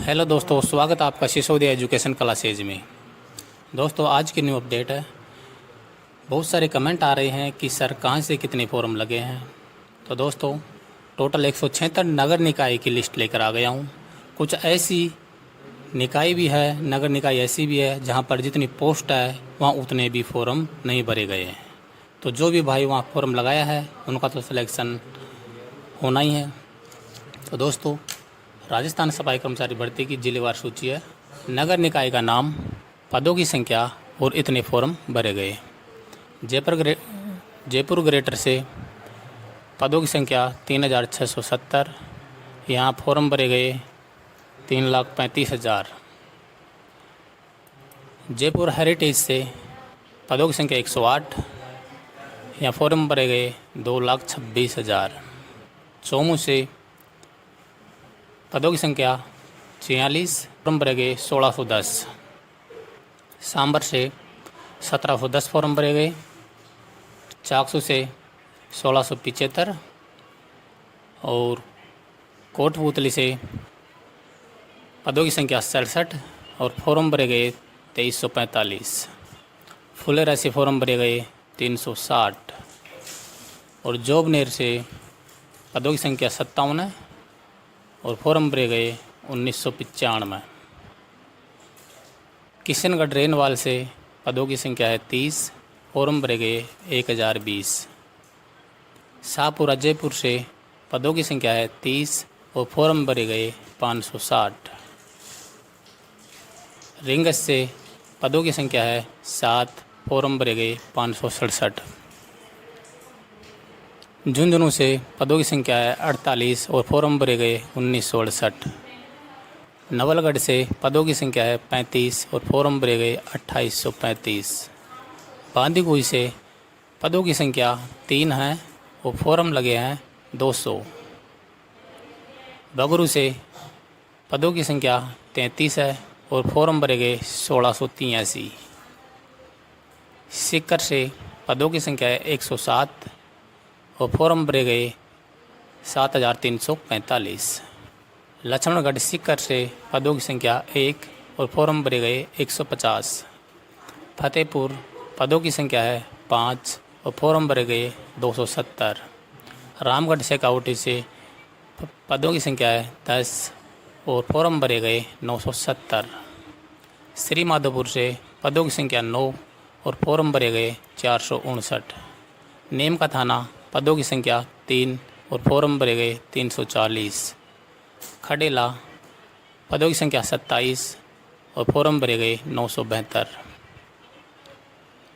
Hello दोस्तों, स्वागत है आपका सिसोदिया एजुकेशन क्लासेज में। दोस्तों, आज की न्यू अपडेट है। बहुत सारे कमेंट आ रहे हैं कि सर कहाँ से कितने फॉर्म लगे हैं। तो दोस्तों, टोटल 176 नगर निकाय की लिस्ट लेकर आ गया हूँ। कुछ ऐसी निकाय भी है, नगर निकाय ऐसी भी है जहाँ पर जितनी पोस्ट है वहाँ उतने भी फॉर्म नहीं भरे गए हैं। तो जो भी भाई वहाँ फॉर्म लगाया है उनका तो सिलेक्शन होना ही है। तो दोस्तों, राजस्थान सफाई कर्मचारी भर्ती की जिलेवार सूची है। नगर निकाय का नाम, पदों की संख्या और इतने फॉर्म भरे गए। जयपुर ग्रेटर से पदों की संख्या 3670। यहाँ फॉर्म भरे गए 3,35,000। जयपुर हेरिटेज से पदों की संख्या 108। यहाँ फॉर्म भरे गए 2,26,000। चौमू से पदों की संख्या 46, फॉर्म भरे गए 1,610। सांबर से 1,710 फॉर्म भरे गए। चाकसू से 1,675 और कोटपुतली से पदों की संख्या 67 और फॉर्म भरे गए 2,345। फुलेरा से फॉर्म भरे गए 360 और जोबनेर से पदों की संख्या 57 है और फॉर्म भरे गए 1,995। किशनगढ़ रेनवाल से पदों की संख्या है 30, फॉर्म भरे गए 1,020। शाहपुरा जयपुर से पदों की संख्या है 30 और फॉर्म भरे गए 560। रिंगस से पदों की संख्या है 7, फॉर्म भरे गए 567। झुंझुनू से पदों की संख्या है 48 और फॉर्म भरे गए 1,968। नवलगढ़ से पदों की संख्या है 35 और फॉर्म भरे गए 2,835। बांदीकुई से पदों की संख्या 3 है और फॉर्म लगे हैं 200। बगरू से पदों की संख्या 33 है और फॉर्म भरे गए 1,683। सीकर से पदों की संख्या है 107 और फॉर्म भरे गए 7,345। लक्ष्मणगढ़ सीकर से पदों की संख्या 1 और फॉर्म भरे गए 150। फतेहपुर पदों की संख्या है 5 और फॉर्म भरे गए 270। रामगढ़ शेखावटी से पदों की संख्या है 10 और फॉर्म भरे गए 970। श्री माधोपुर से पदों की संख्या 9 और फॉर्म भरे गए 459। नीम का थाना पदों की संख्या 3 और फॉर्म भरे गए 340। खडेला पदों की संख्या 27 और फॉर्म भरे गए 972।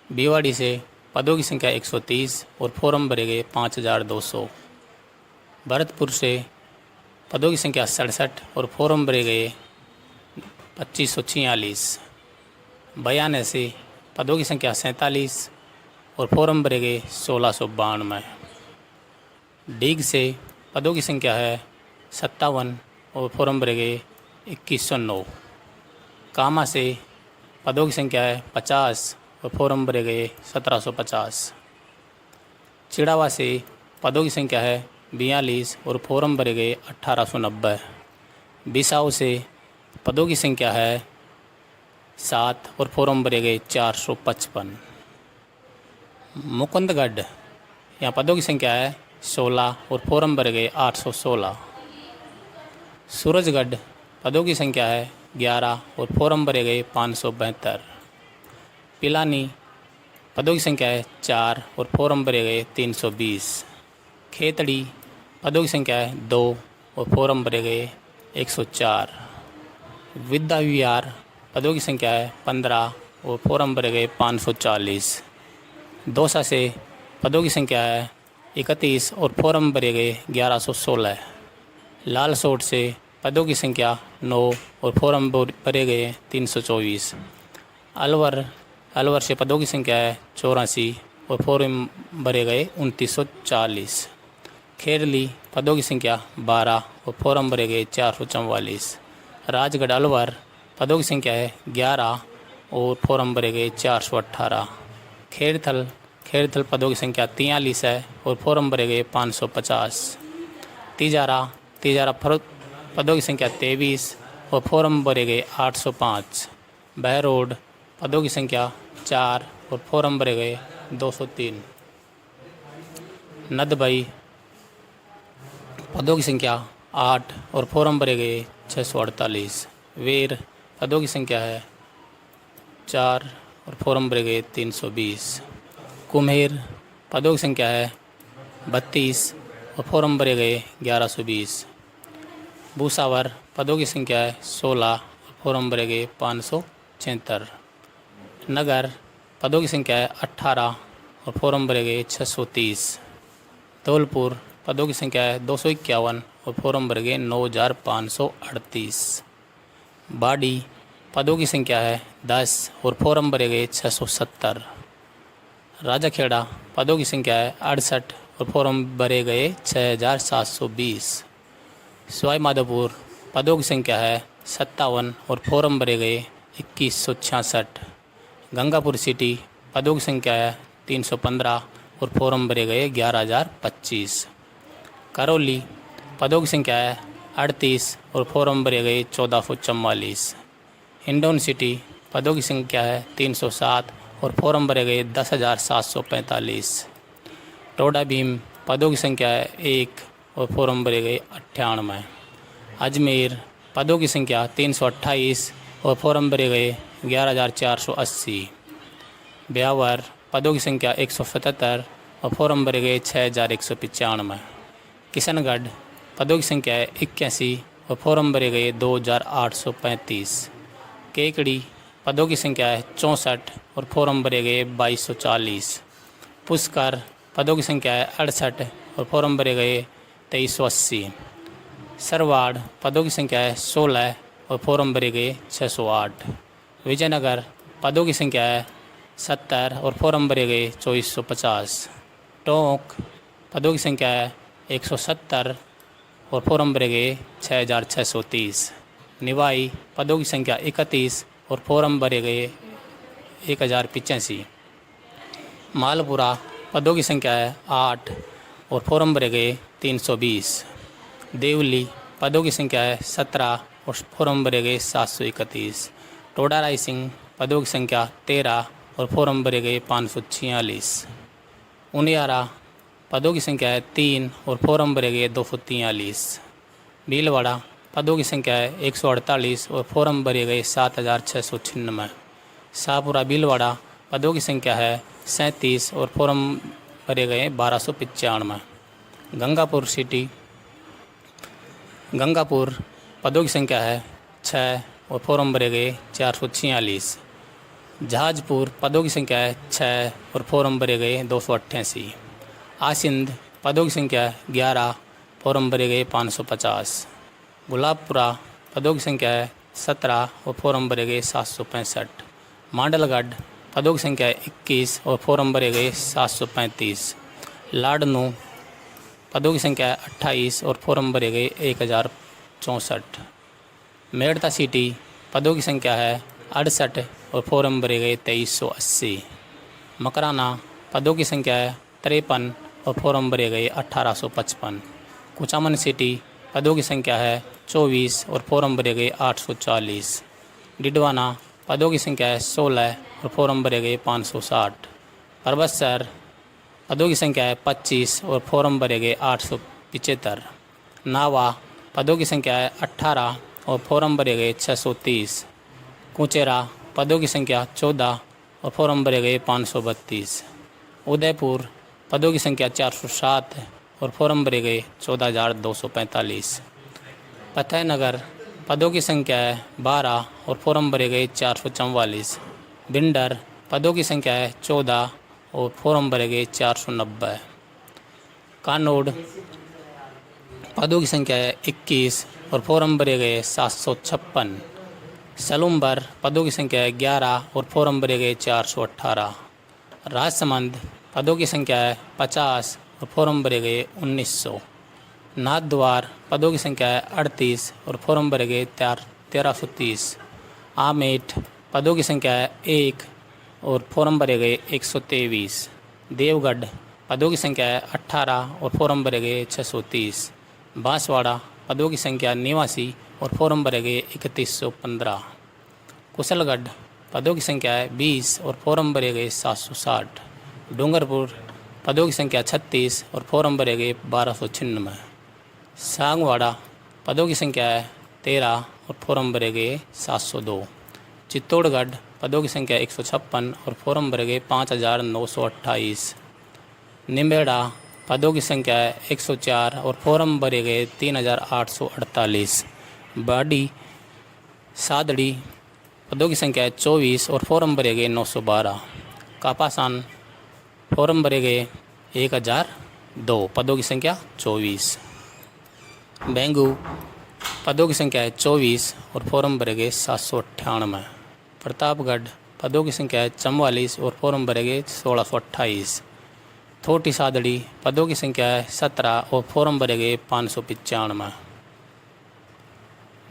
भिवाड़ी से पदों की संख्या 130 और फॉर्म भरे गए 5,200। भरतपुर से पदों की संख्या 67 और फॉर्म भरे गए 2,546। बयाने से पदों की संख्या 47 और फॉर्म भरे गए 1,692। डीग से पदों की संख्या है 57 और फॉर्म भरे गए 2,109। कामा से पदों की संख्या है 50 और फॉर्म भरे गए 1,750। चिड़ावा से पदों की संख्या है 42 और फॉर्म भरे गए 1,890। बिसाऊ से पदों की संख्या है 7 और फॉर्म भरे गए 455। मुकुंदगढ़, यहाँ पदों की संख्या है 16 और फॉर्म भरे गए 816। सूरजगढ़ पदों की संख्या है 11 और फॉर्म भरे गए 572। पिलानी पदों की संख्या है 4 और फॉर्म भरे गए 320। खेतड़ी पदों की संख्या है 2 और फॉर्म भरे गए 104। विद्या विहार पदों की संख्या है 15 और फॉर्म भरे गए 540। दौसा से पदों की संख्या है 31 और फॉर्म भरे गए 1,116। लालसोट से पदों की संख्या 9 और फॉर्म भरे गए 324। अलवर से पदों की संख्या है 84 और फॉर्म भरे गए 2,940। खेरली पदों की संख्या 12 और फॉर्म भरे गए 444। राजगढ़ अलवर पदों की संख्या है 11 और फॉर्म भरे गए 418। खेरथल पदों की संख्या 43 है और फॉर्म भरे गए 550। तिजारा पदों की संख्या 23 और फोरम भरे गए 805। बहरोड पदों की संख्या 4 और फोरम भरे गए 203। नदबई पदों की संख्या 8 और फोरम भरे गए 648। वेर पदों की संख्या है 4 और फोरम भरे गए 320। कुम्हेर पदों की संख्या है 32 और फोरम भरे गए 1120। भूसावर पदों की संख्या है 16 और फोरम भरे गए 576। नगर पदों की संख्या है 18 और फोरम भरे गए 630। धौलपुर पदों की संख्या है 251 और फोरम भरे गए 9538। बाड़ी पदों की संख्या है 10 और फोरम भरे गए 670। राजाखेड़ा पदों की संख्या है 68 और फोरम भरे गए 6720। सवाई माधोपुर पदों की संख्या है 57 और फोरम भरे गए 2166। गंगापुर सिटी पदों की संख्या है 315 और फोरम भरे गए 11025। करौली पदों की संख्या है 38 और फोरम भरे गए 1444। हिंडौन सिटी पदों की संख्या है 307 और फोरम भरे गए 10,745। टोडा भीम पदों की संख्या है 1 और फोरम भरे गए 98। अजमेर पदों की संख्या 328 और फोरम भरे गए 11,480। ब्यावर पदों की संख्या 177 और फोरम भरे गए 6,195। किशनगढ़ पदों की संख्या है 81 और फोरम भरे गए 2,835। केकड़ी पदों की संख्या है 64 और फोरम भरे गए 2240। पुष्कर पदों की संख्या है 68 और फोरम भरे गए 2380। सरवाड़ पदों की संख्या है 16 और फोरम भरे गए 608। विजयनगर पदों की संख्या है 70 और फोरम भरे गए 2450। टोंक पदों की संख्या है 170 और फोरम भरे गए 6630। निवाई पदों की संख्या 31 और फोरम भरे गए 1085। मालपुरा पदों की संख्या है 8 और फोरम भरे गए 320। देवली पदों की संख्या है 17 और फोरम भरे गए 731। टोडा रायसिंह पदों की संख्या 13 और फोरम भरे गए 546। उनियारा पदों की संख्या है 3 और फोरम भरे गए 243। भीलवाड़ा पदों की संख्या है 148 और फोरम भरे गए 7696। शाहपुरा भीलवाड़ा पदों की संख्या है 37 और फोरम भरे गए 1295। गंगापुर सिटी गंगापुर पदों की संख्या है 6 और फोरम भरे गए 446। जहाजपुर पदों की संख्या है 6 और फोरम भरे गए 288। आसिंद पदों की संख्या है 11 फोरम भरे गए 550। गुलाबपुरा पदों की संख्या है 17 और फोरम भरे गए 765। मांडलगढ़ पदों की संख्या है 21 और फोरम भरे गए 735। लाडनू पदों की संख्या है 28 और फोरम भरे गए 1064। मेड़ता सिटी पदों की संख्या है 68 और फोरम भरे गए 2380। मकराना पदों की संख्या है 53 और फोरम भरे गए 1855। कुचामन सिटी पदों की संख्या है 24 और फोरम भरे गए 840। डिडवाना पदों की संख्या है 16 और फोरम भरे गए 560। परबतसर पदों की संख्या है 25 और फोरम भरे गए 875। नावा पदों की संख्या है 18 और फोरम भरे गए 630। कुचेरा पदों की संख्या 14 और फोरम भरे गए 532। उदयपुर पदों की संख्या 407 और फोरम भरे गए 14,245। फतेहनगर पदों की संख्या है 12 और फोरम भरे गए 444। बिंडर पदों की संख्या है 14 और फोरम भरे गए 490। कानोड पदों की संख्या है 21 और फोरम भरे गए 756। सलूम्बर पदों की संख्या है 11 और फोरम भरे गए 418। राजसमंद पदों की संख्या है 50 और फोरम भरे गए 1900। नाथद्वार पदों की संख्या है 38 और फोरम भरे गए 1330। आमेट पदों की संख्या है 1 और फोरम भरे गए 123। देवगढ़ पदों की संख्या है 18 और फोरम भरे गए 630। बांसवाड़ा पदों की संख्या 89 और फोरम भरे गए 3115। कुशलगढ़ पदों की संख्या है 20 और फोरम भरे गए 760। डूंगरपुर पदों की संख्या 36 और फोरम भरे गए 1296। सांगवाड़ा पदों की संख्या है 13 और फोरम भरे गए 702। चित्तौड़गढ़ पदों की संख्या 156 और फोरम भरे गए 5928। निम्बेड़ा पदों की संख्या है 104 और फोरम भरे गए 3848। बाड़ी सादड़ी पदों की संख्या है 24 और फोरम भरे गए 912। कापासान फोरम भरे गए 1002, पदों की संख्या 24। बेंगू पदों की संख्या है 24 और फोरम भरे गए 798। प्रतापगढ़ पदों की संख्या है 44 और फोरम भरे गए 1628। थोटी सादड़ी पदों की संख्या है 17 और फोरम भरे गए 595।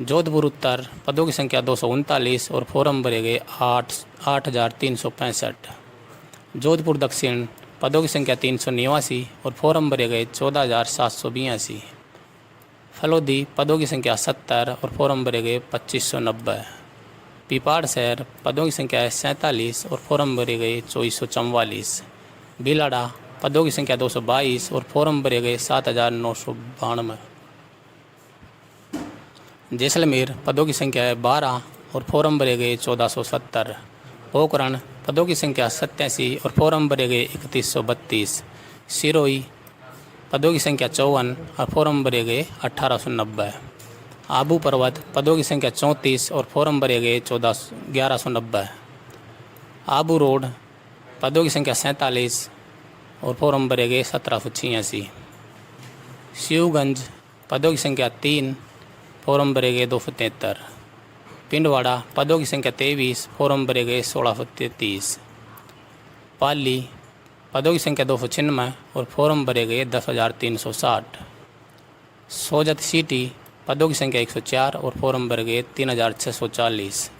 जोधपुर उत्तर पदों की संख्या 239 और फोरम भरे गए 8365। जोधपुर दक्षिण पदों की संख्या 389 और फोरम भरे गए 14782। फलोदी पदों की संख्या 70 और फोरम भरे गए 2590। पिपाड़ शहर पदों की संख्या है 47 और फोरम भरे गए 2444। बिलाड़ा पदों की संख्या 222 और फोरम भरे गए 7992। जैसलमेर पदों की संख्या है 12 और फोरम भरे गए 1470। पोखरण पदों की संख्या 87 और फोरम भरे गए 3132। सिरोही पदों की संख्या 54 और फोरम भरे गए 1890। आबू पर्वत पदों की संख्या 34 और फोरम भरे गए 1190। आबू रोड पदों की संख्या 47 और फोरम भरे गए 1786। शिवगंज पदों की संख्या 3 फोरम भरे गए 273। पिंडवाड़ा पदों की संख्या 23 फोरम भरे गए 1633। पाली पदों की संख्या 296 और फोरम भरे गए 10,360। सोजत सिटी पदों की संख्या 104 और फोरम भरे गए 3,640।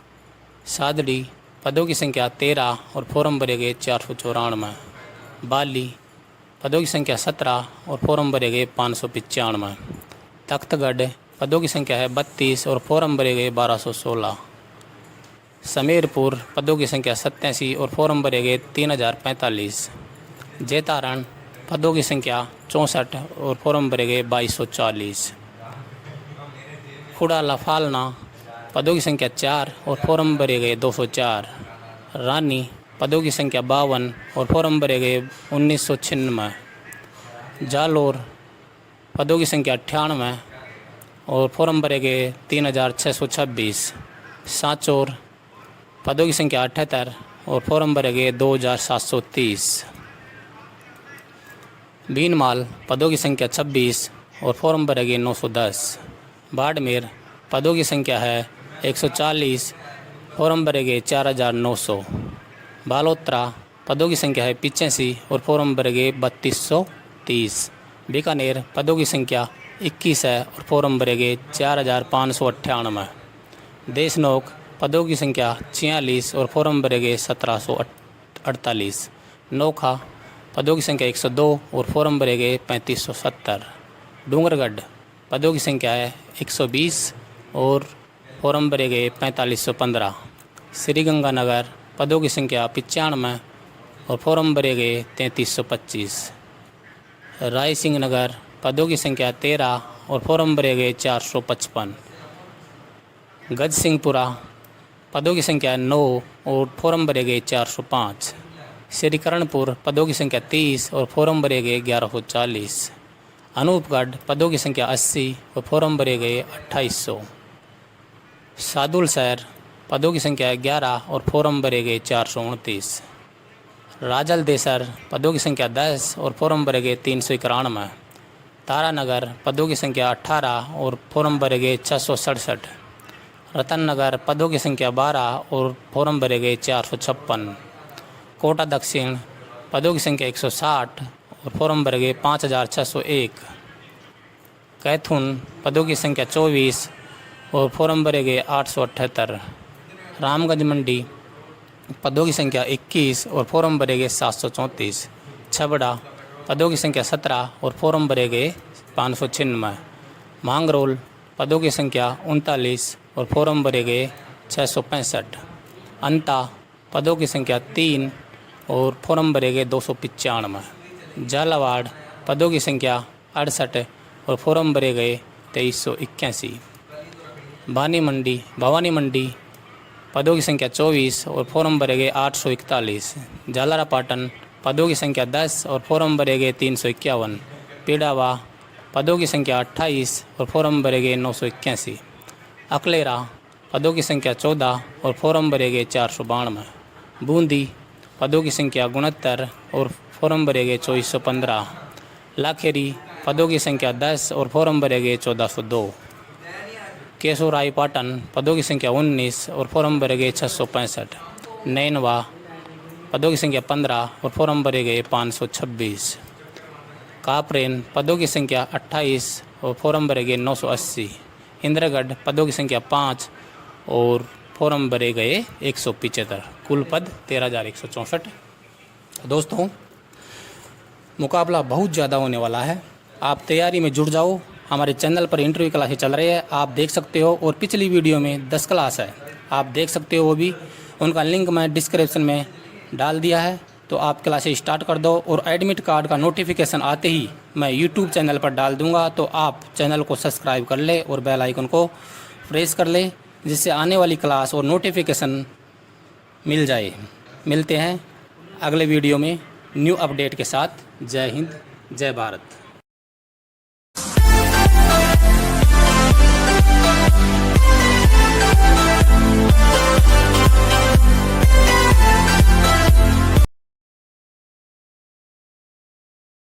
सादड़ी पदों की संख्या 13 और फोरम भरे गए 494। बाली पदों की संख्या 17 और फोरम भरे गए 595। तख्तगढ़ पदों की संख्या है 32 और फोरम भरे गए 1216। समीरपुर पदों की संख्या 87 और फोरम भरे गए 3045। जैतारण पदों की संख्या 64 और फोरम भरे गए 2240। खुड़ा लफालना पदों की संख्या 4 और फोरम भरे गए 204। रानी पदों की संख्या 52 और फोरम भरे गए 1996। जालोर पदों की संख्या 98 और फोरम भरे गए 3626। सांचौर पदों की संख्या 78 और फोरम भरे गए 2730। बीनमाल पदों की संख्या 26 और फोरम भरे गए 910। बाड़मेर पदों की संख्या है 140, फोरम भरे गए 4900। बालोतरा पदों की संख्या है 85 और फोरम भरे गए 3230। बीकानेर पदों की संख्या 21 है और फोरम भरे गए 4598। देशनोक पदों की संख्या 46 और फोरम भरे गए 1748। नोखा पदों की संख्या 102 और फोरम भरे गए 3570। डूंगरगढ़ पदों की संख्या है 120 और फोरम भरे गए 4515। श्रीगंगानगर पदों की संख्या 95 और फोरम भरे गए 3325। रायसिंह नगर पदों की संख्या 13 और फोरम भरे गए 455। गजसिंहपुरा पदों की संख्या 9 और फोरम भरे गए 405। श्रीकरणपुर पदों की संख्या 30 और फोरम भरे गए 1140। अनूपगढ़ पदों की संख्या 80 और फोरम भरे गए 2800। सादुल शहर पदों की संख्या 11 और फोरम भरे गए 429। राजल देसर पदों की संख्या 10 और फोरम भरे गए 391। तारानगर पदों की संख्या 18 और फोरम भरे गए 667। रतन नगर पदों की संख्या 12 और फोरम भरे गए 456। कोटा दक्षिण पदों की संख्या 160 और फोरम भरे गए 5601। कैथून पदों की संख्या 24 और फोरम भरे गए 878। रामगंज मंडी पदों की संख्या 21 और फोरम भरे गए 734। छबड़ा पदों की संख्या 17 और फोरम भरे गए 596। मांगरोल पदों की संख्या 39 और फॉर्म भरे गए 665। अंता पदों की संख्या 3 और फॉर्म भरे गए 295। झालावाड़ पदों की संख्या 68 और फॉर्म भरे गए 2381। भवानी मंडी पदों की संख्या 24 और फॉर्म भरे गए 841। झालरापाटन पदों की संख्या 10 और फॉर्म भरे गए 351। पिडावा पदों की संख्या 28 और फॉर्म भरे गए 981। अकलेरा पदों की संख्या 14 और फॉर्म भरे गए 492। बूंदी पदों की संख्या 69 और फॉर्म भरे गए 2415। लाखेरी पदों की संख्या 10 और फॉर्म भरे गए 1402। केशोरायपाटन पदों की संख्या 19 और फॉर्म भरे गए 665। नैनवा पदों की संख्या 15 और फॉर्म भरे गए 526। कापरेन पदों की संख्या 28 और फॉर्म भरे गए 980। इंद्रगढ़ पदों की संख्या 5 और फॉर्म भरे गए 175। कुल पद 13,164। दोस्तों, मुकाबला बहुत ज़्यादा होने वाला है, आप तैयारी में जुट जाओ। हमारे चैनल पर इंटरव्यू क्लासेस चल रही है, आप देख सकते हो। और पिछली वीडियो में 10 क्लास है, आप देख सकते हो, वो भी उनका लिंक मैं डिस्क्रिप्शन में डाल दिया है। तो आप क्लासेस स्टार्ट कर दो और एडमिट कार्ड का नोटिफिकेशन आते ही मैं यूट्यूब चैनल पर डाल दूंगा। तो आप चैनल को सब्सक्राइब कर ले और बेल आइकन को प्रेस कर ले, जिससे आने वाली क्लास और नोटिफिकेशन मिल जाए। मिलते हैं अगले वीडियो में न्यू अपडेट के साथ। जय हिंद, जय भारत।